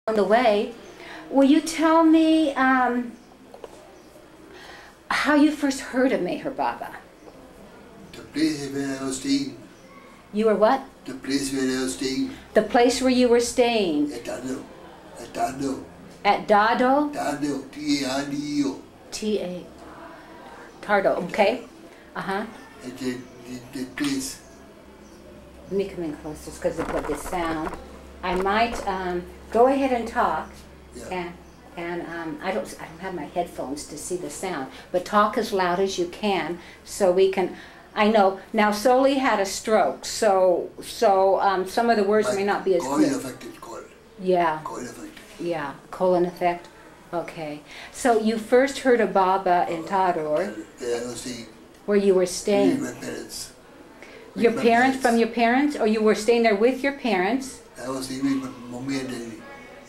on the way. Will you tell me how you first heard of Meher Baba? The place where I was staying. You were what? The place where I was staying. The place where you were staying. At Dado. At Dado. At Dado? Dado. T-A-R-D-E-O. T-A. Tardo, okay. Uh-huh. At the place. Let me come in closer because of the sound. I might go ahead and talk. Yeah. And I don't have my headphones to see the sound, but talk as loud as you can so we can. I know now. Soli had a stroke, so some of the words may not be as colon clear. affected, colon. Yeah. Colon affected. Yeah, colon effect. Okay. So you first heard of Baba in Tador, Where I was staying. where you were With staying. my parents. Your my parents, from your parents, or you were staying there with your parents, I was staying with my mommy and daddy.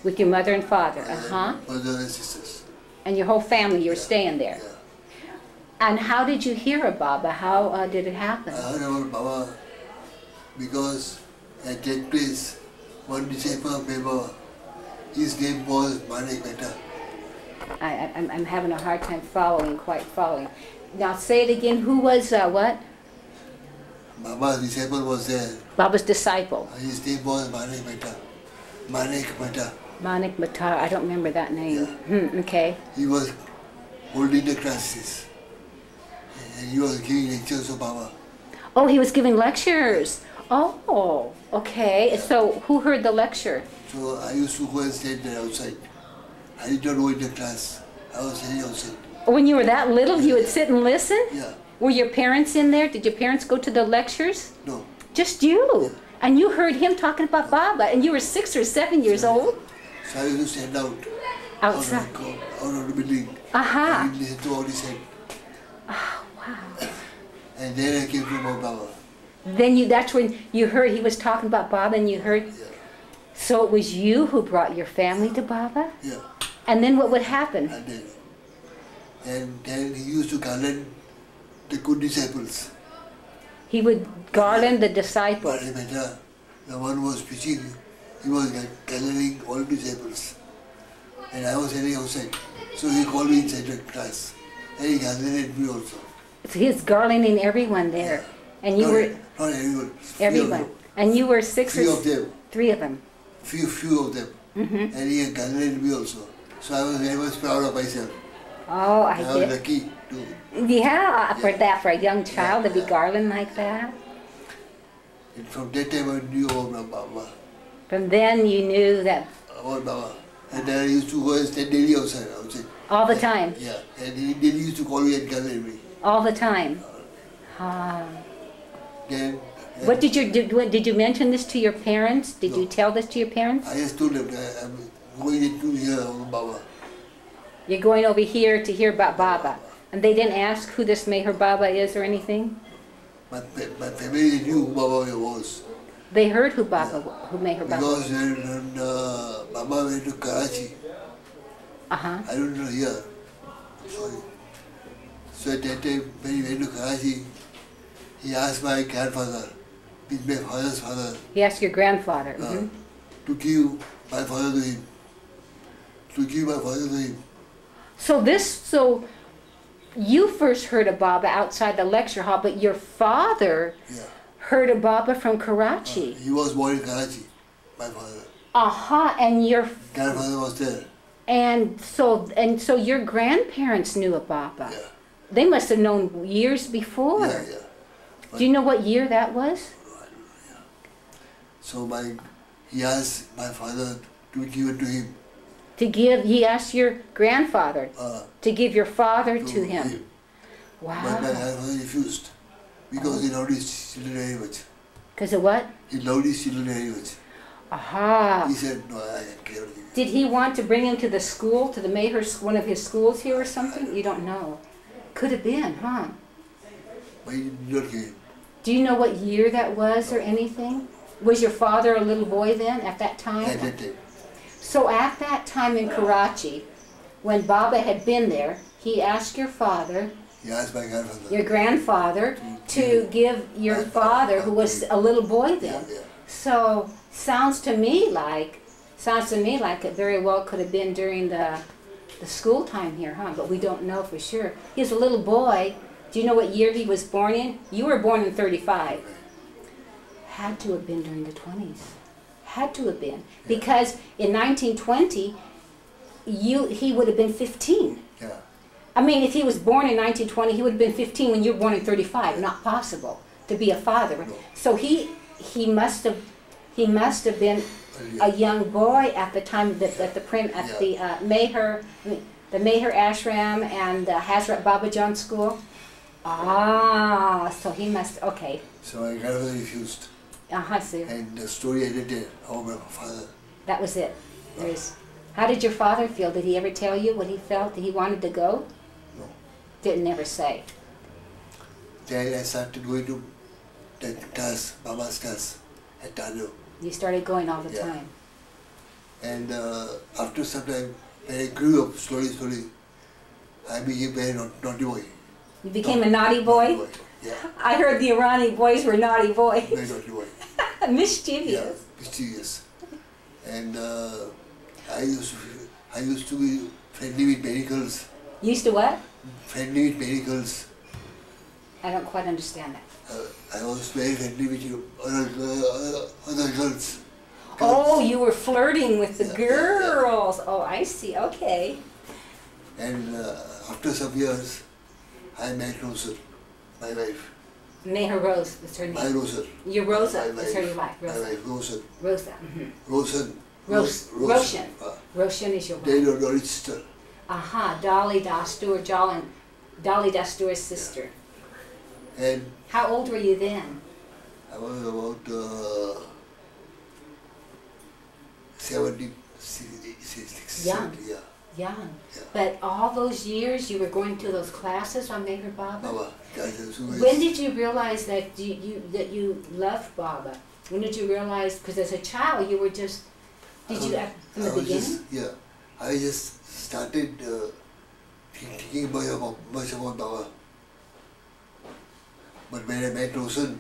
with your mother and father. And brother and sisters. And your whole family, you were staying there. Yeah. And how did you hear of Baba? How did it happen? I heard about Baba because at that place, one disciple of Baba, his name was Manik Mehta. I'm having a hard time quite following. Now say it again. Who was what? Baba's disciple was there. Baba's disciple. His name was Manik Mehta. Manik Mehta. Manik Matar. I don't remember that name. Yeah. Okay. He was holding the classes. And he was giving lectures of Baba. Oh, he was giving lectures. Oh, okay. Yeah. So who heard the lecture? So I used to go and stand there outside. I did not go in the class. I was sitting outside. When you were that little, you would sit and listen? Yeah. Were your parents in there? Did your parents go to the lectures? No. Just you? And you heard him talking about Baba, and you were 6 or 7 years old? So I used to stand out. Outside. Out of the building. Aha. And listen to what he said. Oh, wow. And then I came to know Baba. Then that's when you heard he was talking about Baba, and you heard. Yeah. So it was you who brought your family to Baba? Yeah. And then what would happen? And then he used to garland the good disciples. He would garland the disciples. Manik Mehta, the one who was preaching, he was garlanding all disciples. And I was standing outside. So he called me inside the class. And he garlanded me also. So he was garlanding everyone there. And you were. Not everyone. Everyone. And you were 6 or 3 of them. 3 of them. Few of them. And he garlanded me also. So I was very much proud of myself. Oh, I was did. lucky too. Yeah, for a young child to be garland like that. And from that time I knew about Baba. From then you knew that About Baba. And then I used to go and stand daily outside. all the time. Yeah. And he daily used to call me and garland me. All the time. Ah. Then What did you mention this to your parents? Did you tell this to your parents? I just told them that I'm going into here about Baba. You're going over here to hear about Baba. And they didn't ask who this Meher Baba is or anything? My family knew who Baba was. They heard who Meher Baba was. Because when Baba went to Karachi, Uh-huh. I don't know here. Sorry. So at that time when he went to Karachi, he asked my grandfather, with my father's father, He asked your grandfather. to give my father to him. To give my father to him. So you first heard of Baba outside the lecture hall, but your father heard of Baba from Karachi. He was born in Karachi, my father. Aha, and your Grandfather was there. and so your grandparents knew of Baba. Yeah. They must have known years before. Yeah. Do you know what year that was? So he asked my father to give it to him. He asked your grandfather to give your father to him. Wow. But my grandfather refused because he loved his children very much. Because of what? He loved his children very much. Aha. He said, no, I can't give it. Did he want to bring him to the school, to the Meher, one of his schools here or something? You don't know. Could have been, huh? But he did not give him. Do you know what year that was or anything? Was your father a little boy then at that time? At that time. So at that time in Karachi, when Baba had been there, he asked your father, He asked my grandfather. your grandfather, to give your father, who was a little boy then. Yeah. So sounds to me like Sounds to me like it very well could have been during the school time here, huh? But we don't know for sure. He was a little boy. Do you know what year he was born in? You were born in 35. Had to have been during the 20s. Had to have been. Because in 1920, he would have been 15. Yeah. I mean, if he was born in 1920, he would have been 15 when you were born in 35. Not possible to be a father. No. So he must have been a young boy at the time that the Meher Ashram and the Hazrat Babajan school. Ah, so he must, okay. So I got refused. I see. And the story ended there, how my father. That was it. How did your father feel? Did he ever tell you what he felt? Did he wanted to go? No. Didn't ever say. Then I started going to the class, Baba's class at Tano. You started going all the time. And after some time, when I grew up slowly, I became very naughty boy. You became a naughty boy? Naughty boy. Yeah. I heard the Irani boys were naughty boys. Very naughty boy. Mischievous. Yeah, mischievous. And I used to be friendly with many girls. Used to what? Friendly with many girls. I don't quite understand that. I was very friendly with other girls. Oh, you were flirting with the girls. Yeah. Oh, I see. Okay. And after some years, I met Rosa, my wife. Meher Rose, that's her name. My Rosa. Your Rosa, my that's her wife. Rosa. My wife, Rosa. Rosa. Roshan. Roshan is your wife. They know Dolly's sister. Aha, Dolly Dastoor, Dolly Dastoor's sister. And how old were you then? I was about 70, 60, young. 70, yeah. Young. Yeah. But all those years you were going to those classes on Meher Baba? Baba. When did you realize that you loved Baba? When did you realize, because as a child you were just, from the beginning? I just started thinking much about Baba. But when I met Rosen,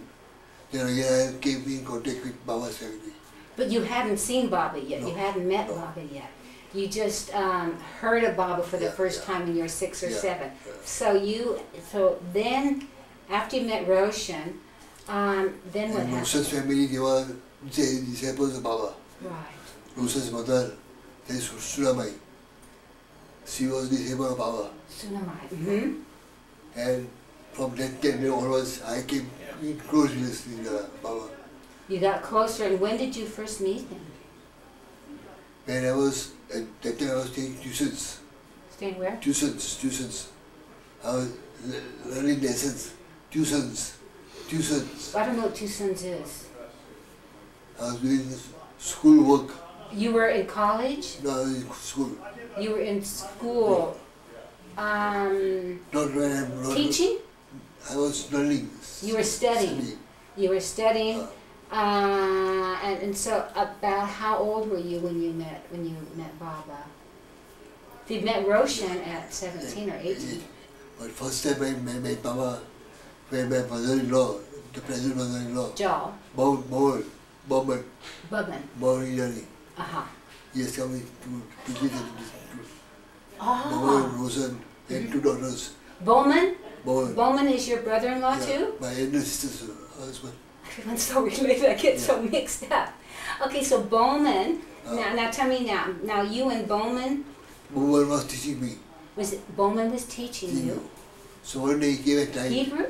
then again I came in contact with Baba's family. But you hadn't seen Baba yet, No. you hadn't met Baba yet. You just heard of Baba for the first time when you were 6 or 7. So then, after you met Roshan, then what happened? Roshan's family, they were disciples of Baba. Right. Roshan's mother, that is Sunamai. She was disciple of Baba. Sunamai. Mm-hmm. And from that time onwards, I came in close relationship with Baba. You got closer, and when did you first meet him? When I was, at that time I was taking tuitions. Staying where? Tuitions. I was learning lessons. Tuitions. I don't know what tuitions is. I was doing school work. You were in college? No, I was in school. You were in school. Not when I'm teaching? I was learning. You were studying. You were studying. And so about how old were you when you met Baba? You met Roshan at 17 or 18. But first time I met Baba, when my mother-in-law, the present mother-in-law, Joe. Bubman Irani. He has come to visit Baba and Rosen and 2 daughters. Bowman? Bowman is your brother-in-law too? My elder sister's husband. Everyone's so related, I get so mixed up. Okay, so Bowman, now tell me now you and Bowman? Bowman was teaching me. Bowman was teaching you? So one day he came at night. Hebrew?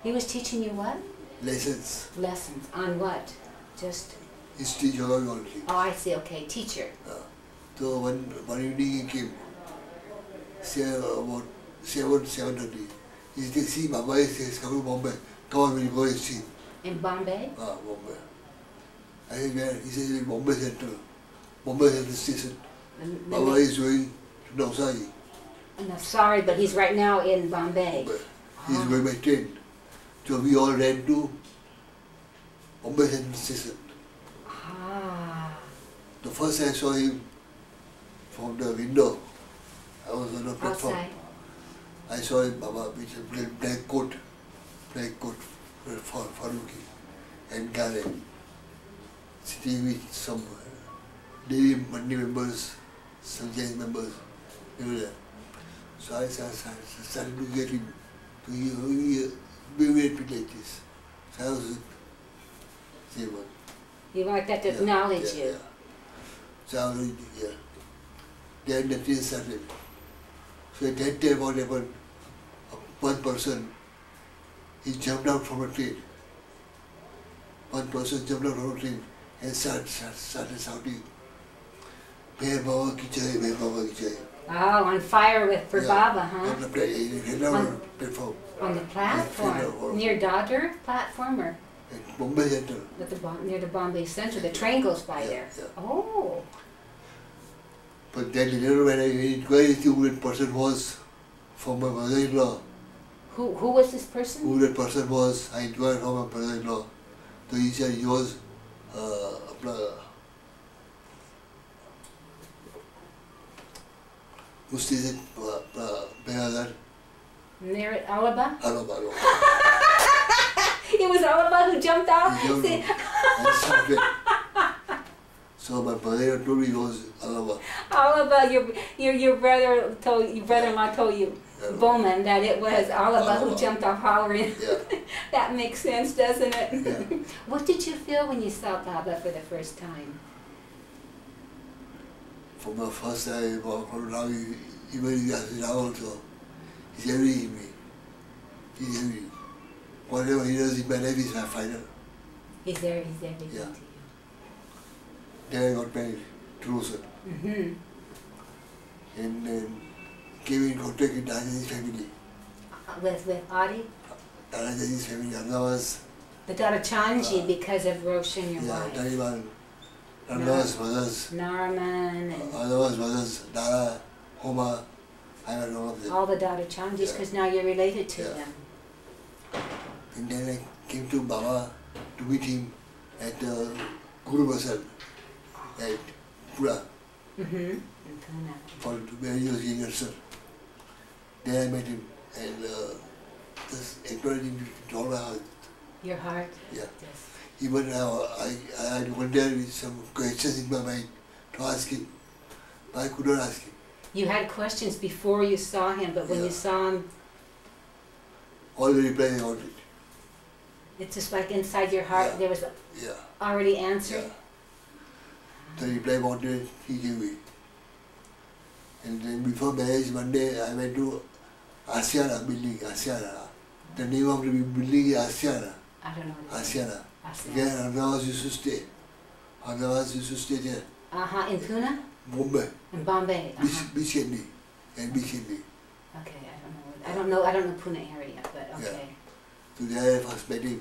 He was teaching you what? Lessons. Lessons, on what? Just? History, geography, only. Oh, I see, okay, teacher. So one evening he came, about 7:30. He said, see, Baba is coming to Bombay. Come on, we'll go and see. In Bombay? Bombay. I said, where? He said, Bombay Central. Bombay Central Station. Baba is going to Navsari. Navsari, but he's right now in Bombay. He's going by train. So we all ran to Bombay Central Station. The first I saw him from the window, I was on the platform. Outside. I saw him, Baba, with a black coat, for Faruqi and Gale, sitting with some daily Monday members, Sunday members, they were there. So I started to get him to be like this. So I was the same one. You like that to acknowledge you. Yeah. So I was Then the train started. So at that time what happened, one person, he jumped out from a train. One person jumped out from a train and started shouting, "Meher ki jai, Meher ki jai." Oh, on fire for Baba, huh? On the platform. On the platform? Near Dadar platform or? At Bombay Center. Near the Bombay Center. The train goes by there. Yeah. Oh. But then later when I inquired who that person was from my mother-in-law. Who was this person? Who that person was, I inquired from my mother-in-law. So he said he was who stays in Benghazi? Near Alaba? Alaba. It was Alaba who jumped out? He jumped out and started. So my brother told me it was Alaba. Alaba, your brother-in-law told you, Bowman, that it was Alaba who jumped off hollering. Yeah. That makes sense, doesn't it? Yeah. What did you feel when you saw Baba for the first time? From the first time, from now, even now also, he's everything in me. He's everything. Whatever he does in my life is my final. He's everything to you. Then I got married to Rosen. And then came in contact with Rajaji's family. With Adi? Rajaji's family, Ahmedabad's. The Dada Chanji because of Roshan, your wife. Yeah, Taliban. Ahmedabad's brothers. Narman. Ahmedabad's brothers, Dara, Homa. I don't know all of them. All the Dada Chanjis because now you're related to them. And then I came to Baba to meet him at Guru Basal at Pura. For where he was younger son. There I met him and just encouraged him to all my heart. Your heart? Yeah. Yes. Even now I had wondered with some questions in my mind to ask him, but I could not ask him. You had questions before you saw him, but when you saw him, all the replies I wanted. It's just like inside your heart there was already answered? The reply I wanted, he gave me. And then before marriage, one day I went to Asiana building, Asiana. The name of the building is Asiana. I don't know what it is. Asiana. Where Ahmedabad used to stay. Ahmedabad used to stay there. In Pune? Bombay. In Bombay. Beach Candy. And Beach Candy. Okay, I don't know Pune area, but okay. So there I first met him.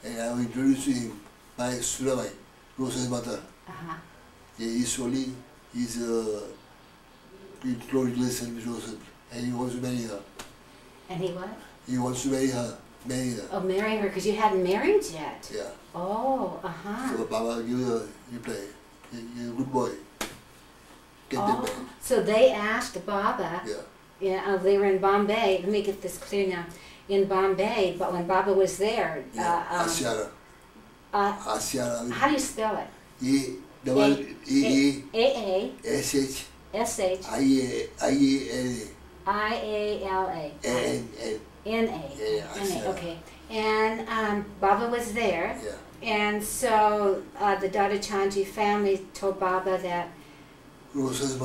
And I was introduced to him by Sulamai, Rosa's mother. He's Soli, he's in close relation with Rosa. And he wants to marry her. And he what? He wants to marry her. Oh, marry her, because you hadn't married yet? Yeah. Oh, So Baba gave a reply. He's a good boy. Get them married. So they asked Baba, they were in Bombay, let me get this clear now, in Bombay, but when Baba was there, Asiana. Asiana. How do you spell it? A-A-S-H-I-A-L-A. Okay. And Baba was there. And so the Dada Chanji family told Baba that Roshan's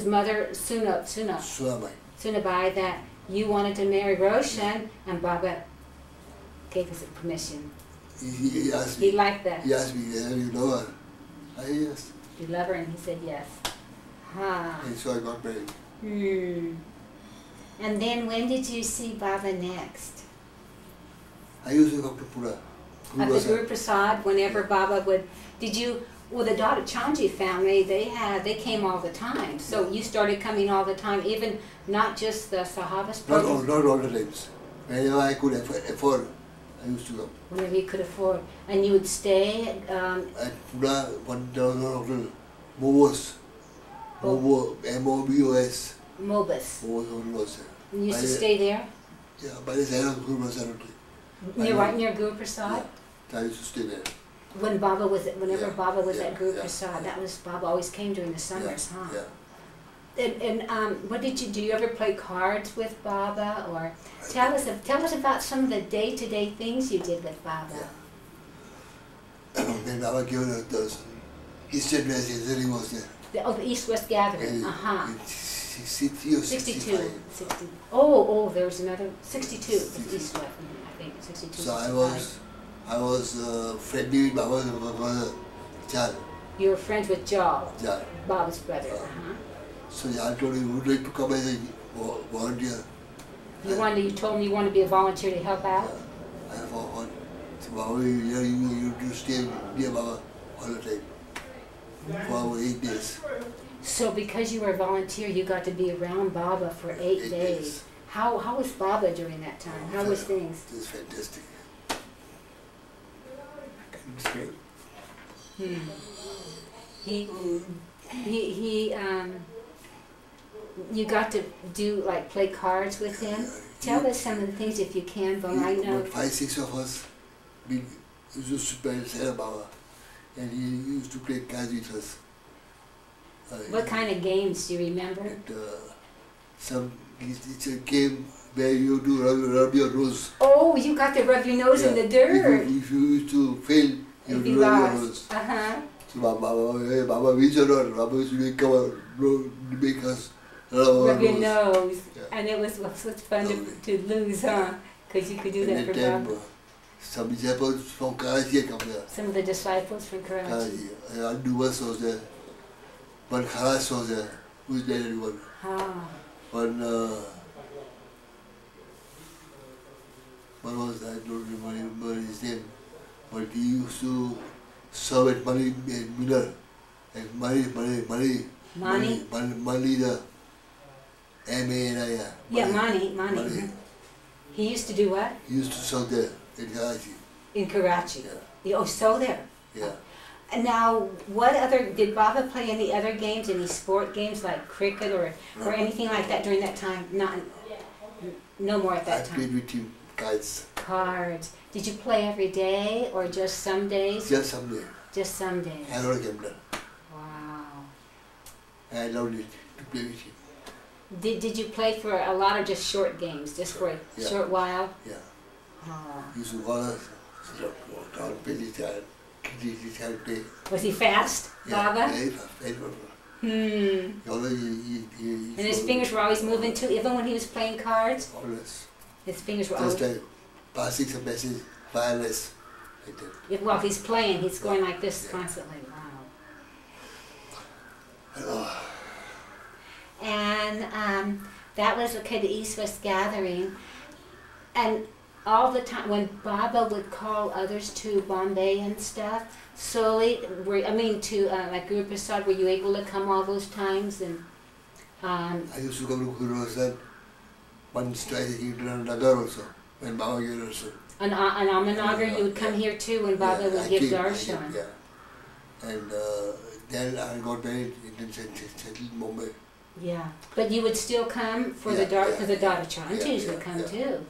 mother, Sunabai, that you wanted to marry Roshan, and Baba gave us permission. He asked me. He liked that. He asked me, you love her? I asked. You love her? And he said yes. And so I got married. And then when did you see Baba next? I used to come to Pura. At the Guru Prasad, whenever Baba would, well, the Dada Chanji family, they came all the time. So you started coming all the time, even not just the Sahabas? Not all the times. Whenever I could afford, I used to come. Whenever you could afford. And you would stay at Pura, 1,000 hotel, Mobos. M-O-B-O-S. Mobus. Mobos. You used to stay there? Yeah, by the side of Guru Prasad. Right near Guru Prasad? Yeah, I used to stay there. When Baba was, whenever Yeah, Baba was yeah, at Guru yeah, Prasad, yeah. that was, Baba always came during the summers, huh? Yeah. And what did you do? You ever play cards with Baba, or tell us about some of the day-to-day things you did with Baba? Yeah. When Baba gave us those Eastern West was there. The East-West Gathering. In 60 or 62. 65. 60. Oh, there was another 62. East-West, I think 62. So 65. I was friendly with Baba's brother, Jal. You were friends with Jal, Jal. Baba's brother. So Jal told me, would like to come as a volunteer. You told him you wanted to be a volunteer to help out? I thought, so Baba, you to stay near Baba all the time for 8 days. So because you were a volunteer, you got to be around Baba for 8 days. How was Baba during that time? How was things? It was fantastic. You got to do, like, play cards with him? Tell us some of the things if you can, but I know. About 5, 6 of us, we used to play Sarah Baba, and he used to play cards with us. What kind of games do you remember? It's a game where you do rub your nose. Oh, you got to rub your nose in the dirt. If you used to fail, you If you rub your lost. nose. So Baba, we should not. Baba used to make us Rub your nose. Yeah. And it was such fun to lose, huh? Because you could do that for Baba. Some disciples from Karachi come there. Some of the disciples from Karachi. Andubas was there. One Khalas was there. Who's there, everyone? One was, I don't remember his name, but he used to serve at Mali Miller, and Mali the M-A-N-I. Yeah, Mani. He used to do what? He used to serve there in Karachi. In Karachi. Yeah. Oh, so there. Yeah. And now, did Baba play any other games, any sport games like cricket or anything like that during that time? No more at that time. I played with him cards. Cards. Did you play every day or just some days? Just some days. Just some days. I was a gambler. Wow. I loved it to play with him. Did you play for a lot of just short games, just for a short while? Yeah. Oh. He used to call us, down, play this child, play. Was he fast, Baba? Very fast, very fast. And his fingers were always moving too, even when he was playing cards? Always. His fingers were Just always... like passing some message, wireless, like that. Well, if he's playing, he's going like this constantly. Wow. And that was the East-West Gathering. And all the time, when Baba would call others to Bombay and stuff, Soli, to like Guru Prasad, were you able to come all those times? And I used to come to Guru Prasad once, twice a year to Nagar also, when Baba gave also. On Amanagar, you would come here too when Baba would give darshan. And then I got married and settled in Mumbai. Yeah, but you would still come for the Dada Chantus would come too.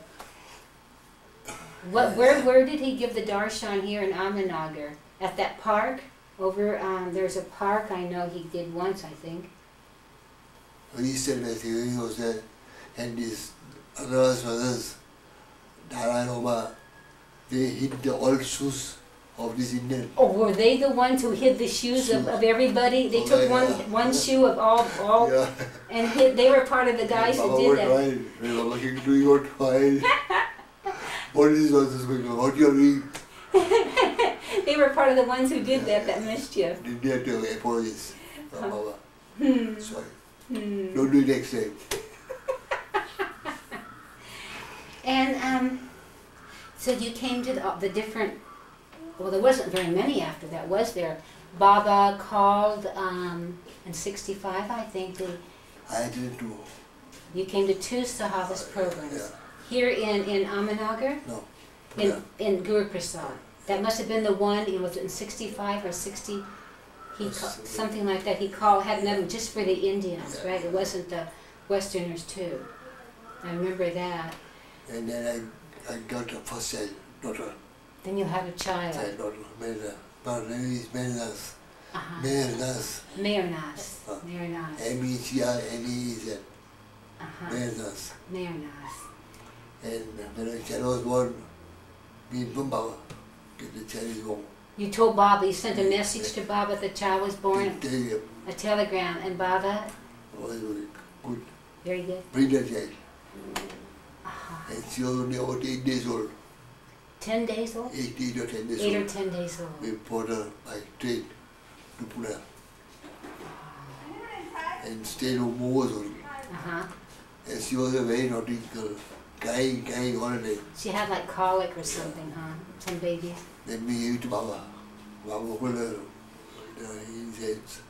Where did he give the darshan here in Amanagar? At that park? Over, there's a park I know he did once, I think. Eastern West, he was there, and his brothers, Dara and Oma, they hid the old shoes of this Indian. Oh, were they the ones who hid the shoes of everybody? They took one shoe of all and they were part of the guys who did that. They were looking to you trying. What is this going on? What you are doing? They were part of the ones who did that mischief. Did they have to apologize? Baba. Sorry. Don't do it next time. And so you came to the different, well, there wasn't very many after that, was there? Baba called in 65, I think. I didn't do. You came to 2 Sahavas programs. Here in Amanagar? No. In Guru Prasad. That must have been the one, was it in 65 or 60? Something like that. He had another just for the Indians, right? It wasn't the Westerners too. I remember that. And then I got a first child, daughter. Then you had a child. Daughter, But name is Mehernas. Mehernas. Mehernas. Uh, Mehernas. MEHRNEZ. Mehernas. Mehernas. And when the child was born, me and Baba get the child is home. You told Baba, you sent a message to Baba that the child was born? Telegram. A telegram. And Baba? Was very good. Very good. Brilliant child. And she was only about 8 days old. 10 days old? 8 or 10 days 8 old. or 10 days old. We brought her by train to Pune. And stayed home hours only. And she was a very naughty girl. Crying all the day. She had like colic or something, huh? Some babies. Then we gave it to Baba. Baba opened her his hands.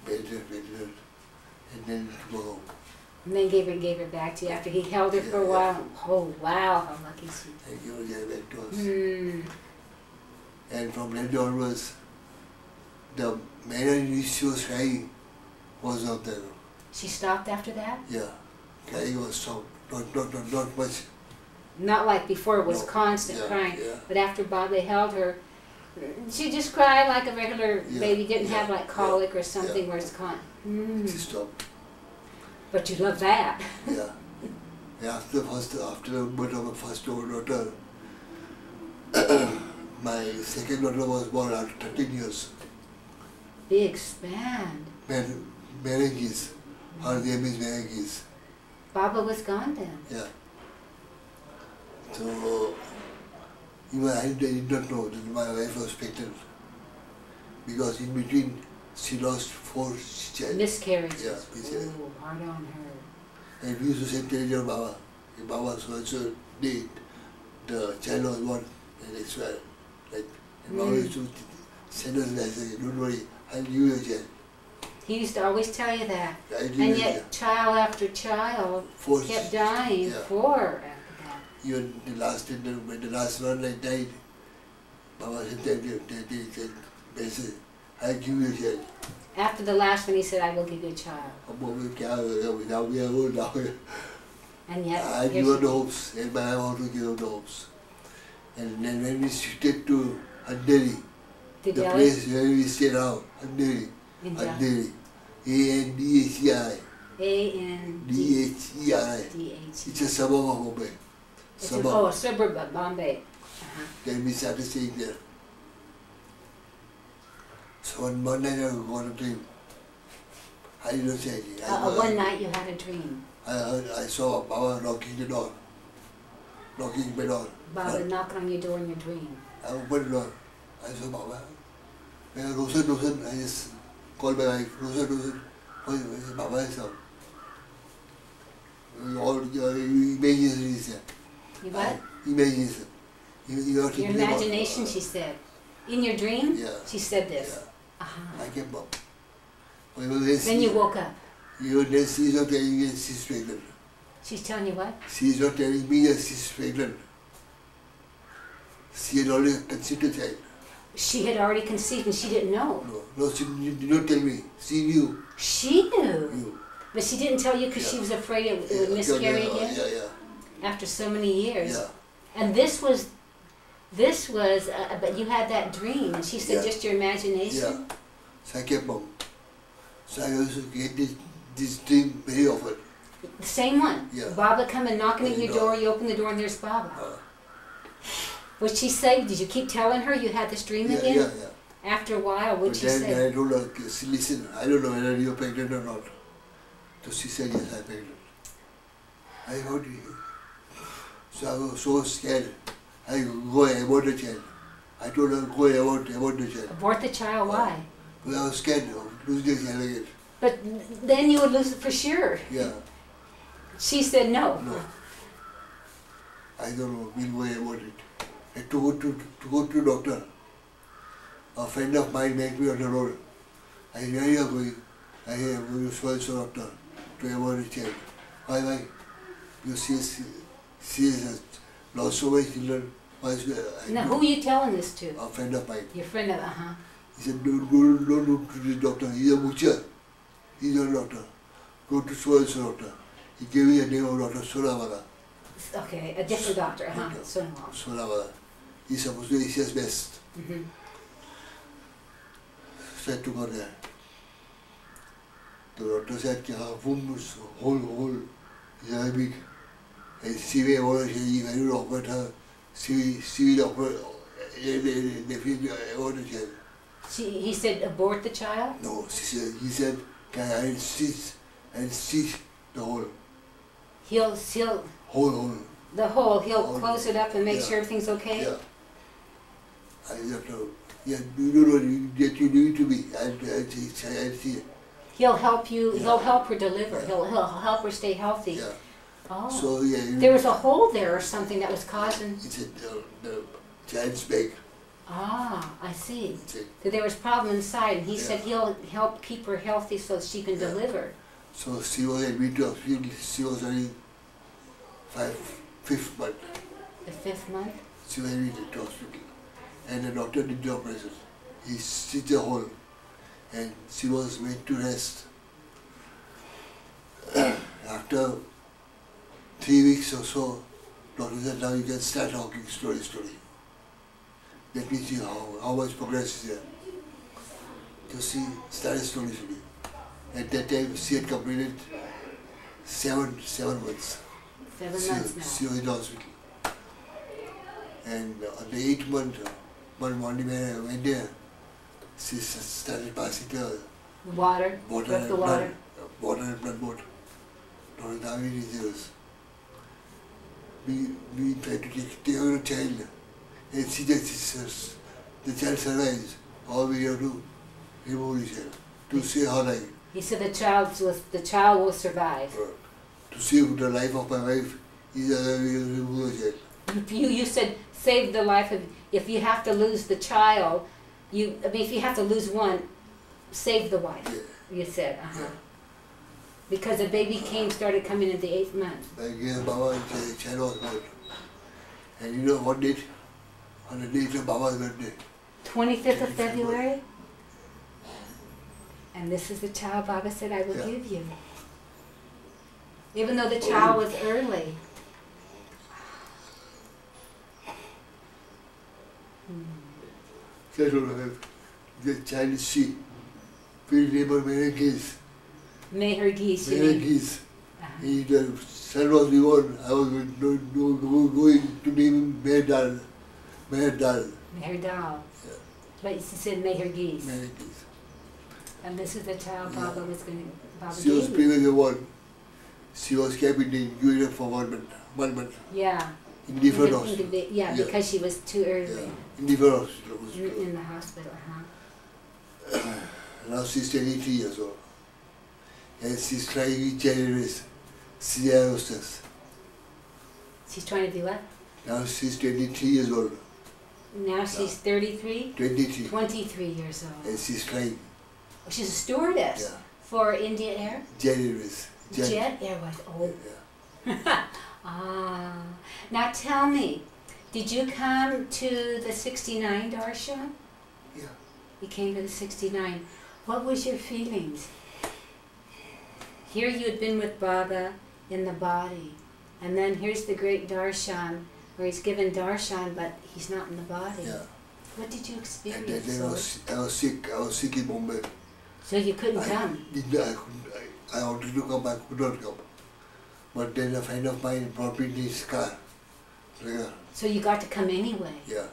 Better. And then to go home. And then gave her back to you after he held her for a while. Oh, wow, how lucky she was. And gave her back to us. And from then onwards, the manner in which she was crying was not there. She stopped after that? Yeah, crying was stopped. Not much. Not like before, it was constant crying. But after Baba held her, she just cried like a regular baby, didn't have like colic or something where it's She stopped. But you love that. Yeah. After the birth of my first daughter, my second daughter was born after 13 years. Big span. Marriages. Her name is marriages. Baba was gone then. Yeah. So, even I did not know that my wife was pregnant. Because in between, she lost 4 children. Miscarriages. Yeah, miscarriages. Ooh, hard on her. And we used to say, tell your Baba. If Baba was also dead, the child was born, and I swear. Like, and Baba used to send us messages, don't worry, I'll give you a child. He used to always tell you that. And yet, child after child kept dying after that. Even when the last one like died, Baba said, message, I'll give you a child. After the last one, he said, I will give you a child. Now we are old now. And yet, I give her the hopes, and I want to give her the hopes. And then when we shifted to Andheri, the place where we stay now, Andheri, ANDHEI. ANDHEI. It's a suburb of Bombay. A suburb of Bombay. Then we started staying there. So one night I got a dream. I didn't say anything. One night you had a dream. I saw Baba knocking my door. Baba knocked on your door in your dream. I opened the door. I saw Baba. Rosen, I just called my wife. Rosen, Baba is out. All your imagination is there. You what? Imagination. Your imagination, she said. In your dream? Yeah. She said this. Yeah. I came up. Then you woke up. She's not telling me that she's pregnant. She's telling you what? She's not telling me that she's pregnant. She had already conceived a child. She had already conceived and she didn't know. No, she did not tell me. She knew. She knew? But she didn't tell you because she was afraid it would miscarry again? Yeah. After so many years. Yeah. And this was, but you had that dream and she said just your imagination? Yeah. So I came home. So I also get this dream very often. The same one? Yeah. Baba come and knocking at your door, you open the door and there's Baba. What'd she say? Did you keep telling her you had this dream again? Yeah. After a while, what'd she say? Then I told her, listen, I don't know whether you're pregnant or not. So she said, yes, I'm pregnant. I heard you. So I was so scared. I go abort the child. I told her, go abort the child. Abort the child? Why? Because I was scared of losing the child again. But then you would lose it for sure. Yeah. She said no. No. I don't know, we'll go about it. I had to go to doctor. A friend of mine met me on the road. I said, where are you going? I said, I'm going to so doctor to abort the child. Why? Because she has lost so many children. Now, who are you telling this to? A friend of mine. Your friend of, He said, don't go to this doctor. He's a butcher. He's not a doctor. Go to so doctor. He gave me the name of Dr. Solavara. Okay, a different doctor, Solavara. he's supposed to be his best. Mm-hmm. So I took her there. The doctor said, womb is whole, is very big. And she will very operate her, she will operate, He said abort the child? No, he said, I'll stitch the hole. He'll Hole. the hole, he'll Hole. close it up and make Yeah. sure everything's okay? Yeah. I have to, yeah, you don't know that you need to be. I'll see. He'll help you, Yeah. he'll help her deliver, Yeah. he'll help her stay healthy. Yeah. Oh. So, yeah. There was a hole there or something that was causing... It's the child's bag. Ah, I see. It's a, So there was problem inside, and he Yeah. said he'll help keep her healthy so she can Yeah. deliver. so she was admitted to hospital. She was only fifth month. The 5th month? She was admitted to hospital. And the doctor did the operation. He stitched the hole. And she was made to rest. After 3 weeks or so, doctor said, now you can start talking slowly. Let me see how much progress is there. So she started slowly. At that time, she had completed 7 months. 7 months now. She was in the hospital. And on the 8th month, one morning when I went there, she started passing the Water? water Left and the water? water and blood board. Dr. David is we tried to take care of the child and see that the child survives. All we have to remove the child to save her life. He said the child will survive. To save the life of my wife, is other way to remove the child. You said save the life of... If you have to lose the child, if you have to lose one, save the wife. Yeah. You said, Yeah. Because the baby started coming in the 8th month. Like Baba, the child was born. And you know what date? On the date of Baba's birthday. 25th of February? And this is the child Baba said I will Yeah. give you. Even though the child was early. So I don't know, the child is she. We remember MeherBabaLibrary. MeherBabaLibrary. The son was born. I was going to name him Meherdal. MeherDal. Yeah. But you said MeherBabaLibrary. MeherBabaLibrary. And this is the child Yeah. Baba was going to... Baba She was gave you. previously born. She was kept in the incubator for 1 month. Yeah. In different hospital. Yeah, Yeah. because she was too early. Yeah. In different hospitals. In the hospital, Now she's 23 years old. And she's trying each race. She's a hostess. She's trying to do what? Now she's 23 years old. Now she's 33? 23. 23 years old. And she's trying. Oh, she's a stewardess Yeah. for India Air? Airways. Jet Airways. Oh. Yeah. Ah. Now tell me, did you come to the 69 Darshan? Yeah. You came to the 69. What was your feelings? Here you had been with Baba in the body. And then here's the great Darshan, where he's given Darshan, but he's not in the body. Yeah. What did you And experience? that day I was sick. I was sick in Bombay. So you couldn't come? I wanted to come, I could not come. But then a friend of mine brought me in his car. Yeah. So you got to come anyway? Yeah.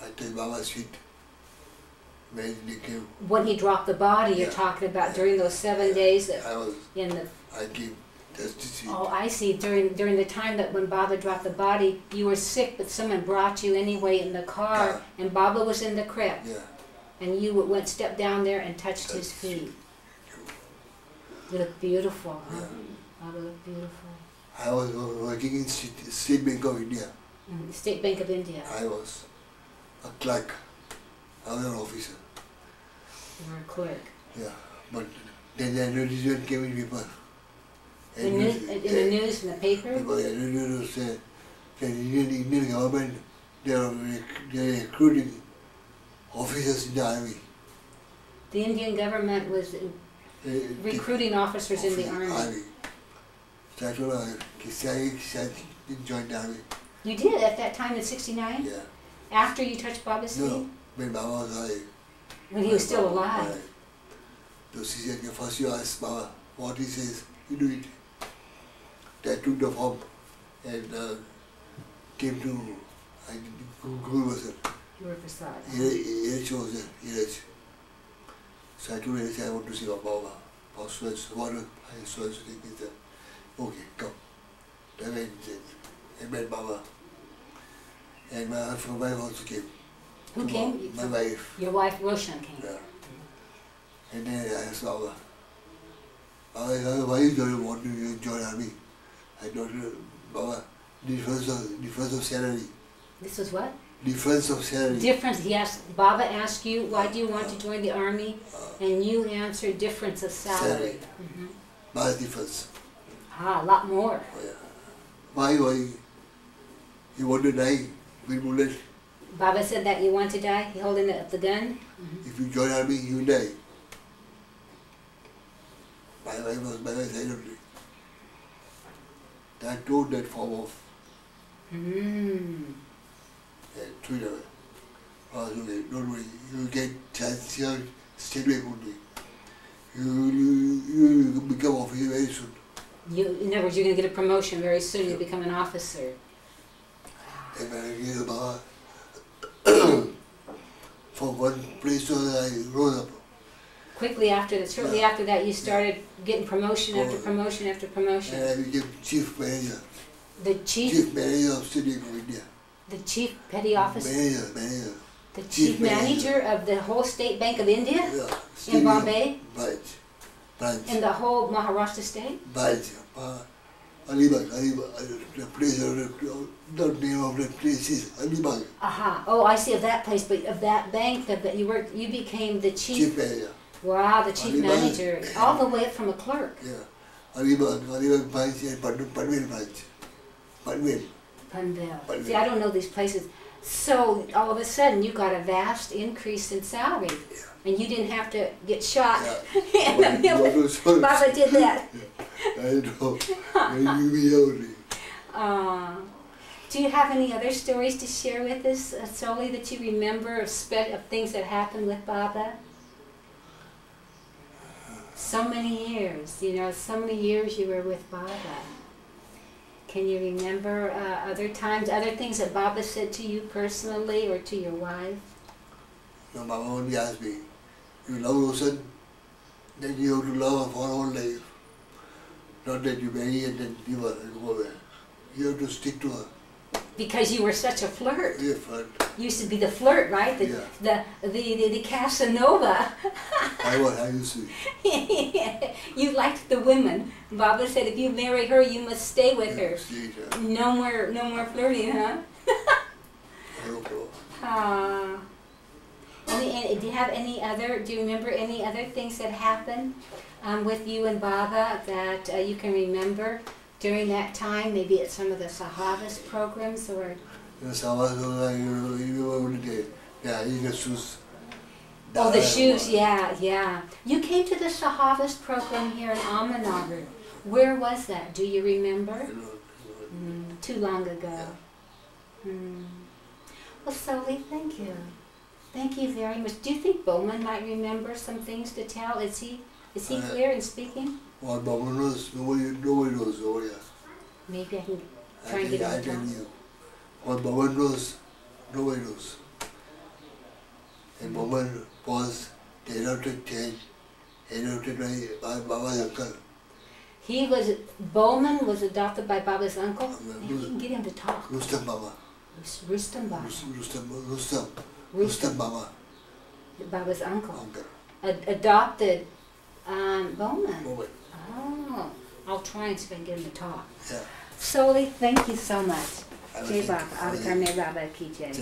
I took Baba's feet. When they came. When he dropped the body, you're Yeah. talking about Yeah. during those 7 days that I came just to see. Oh, I see. During the time that when Baba dropped the body, you were sick, but someone brought you anyway in the car, Yeah. and Baba was in the crypt, Yeah. and you stepped down there and touched his feet. You look beautiful, huh? Yeah. Baba looked beautiful. I was working in State Bank of India. The State Bank of India. I was a clerk. I was an officer. You were a clerk. Yeah. But then the advertisement came in paper. In the news, in the paper? Because the advertisement said that Indian government, they are recruiting officers in the army. The Indian government was recruiting officers in the army. So I told her, I didn't join the army. You did at that time in '69? Yeah. After you touched Baba's feet? No, when Baba was alive. When he was still alive? Right. So she said, first you ask Baba what he says, you do it. That took the form and came to Guru Vasant. Guru Prasad. Iraj was there, Iraj. So I told Iraj, I want to see Baba. So I saw his thing. He said, okay, come. I went and I met Baba. And my wife also came. Who came? My wife. Your wife, Roshan, came. Yeah. And then I asked Baba, why do you want to join army? I told her, Baba, difference of salary. This was what? Difference of salary. Difference, yes. Baba asked you, why do you want to join the army? And you answered difference of salary. Mass difference. Ah, a lot more. Oh, yeah. Why? You want to die with bullet? Baba said that you want to die? He holding the gun? If you join army, you die. My wife said only. That told that form of threw it away. Okay, don't worry, you get chance here, stay away only. You will become officer very soon. In other words, you're going to get a promotion very soon. Yeah. You become an officer. And when I get about from one place to another, I rose up. Quickly shortly after that, you started getting promotion after promotion after promotion. And I became chief manager. The chief manager of State Bank of India. The chief petty officer. Manager. The chief manager of the whole State Bank of India. Yeah. In Bombay. Branch. In the whole Maharashtra state. Branch. Alibag. The place the name of the place is Alibag. Aha. Oh, I see of that place, but of that bank that you worked, you became the chief. Chief manager. Wow, the chief manager, all the way up from a clerk. Yeah, Alibag branch and Panvel branch. Panvel. See, I don't know these places. So all of a sudden, you got a vast increase in salary, and you didn't have to get shot. Yeah. Baba did that. Yeah. I know. You only. Do you have any other stories to share with us, Soli, that you remember of things that happened with Baba? So many years, so many years you were with Baba. Can you remember other times, other things that Baba said to you personally or to your wife? No, Baba only asked me, you love Roshan, then you have to love her for whole life. Not that you marry and then leave her and go away. You have to stick to her. Because you were such a flirt. Yeah, flirt. You used to be the flirt, right? The Casanova. I used to be. You liked the women. Baba said if you marry her, you must stay with her. Stay, No more flirting, huh? Do you remember any other things that happened with you and Baba that you can remember during that time? Maybe at some of the Sahavas programs or... The Sahavas the shoes. Oh, the shoes, yeah. You came to the Sahavas program here in Ahmednagar. Where was that? Do you remember? Too long ago. Yeah. Well, Soli, thank you. Thank you very much. Do you think Bowman might remember some things to tell? Is he clear in speaking? What Bowman knows, nobody knows over here. Maybe I can try and get him to tell you. What Bowman knows, nobody knows. And Bowman was adopted by Baba's uncle. Bowman was adopted by Baba's uncle? Maybe you can get him to talk. Rustam Baba. Rustam Baba. Rustam Baba. Baba's uncle. Adopted Bowman. Oh, I'll try and see if I can get him to talk. Yeah. Soli, thank you so much. Jai Baba, Avatar MeherBaba Ki Jai.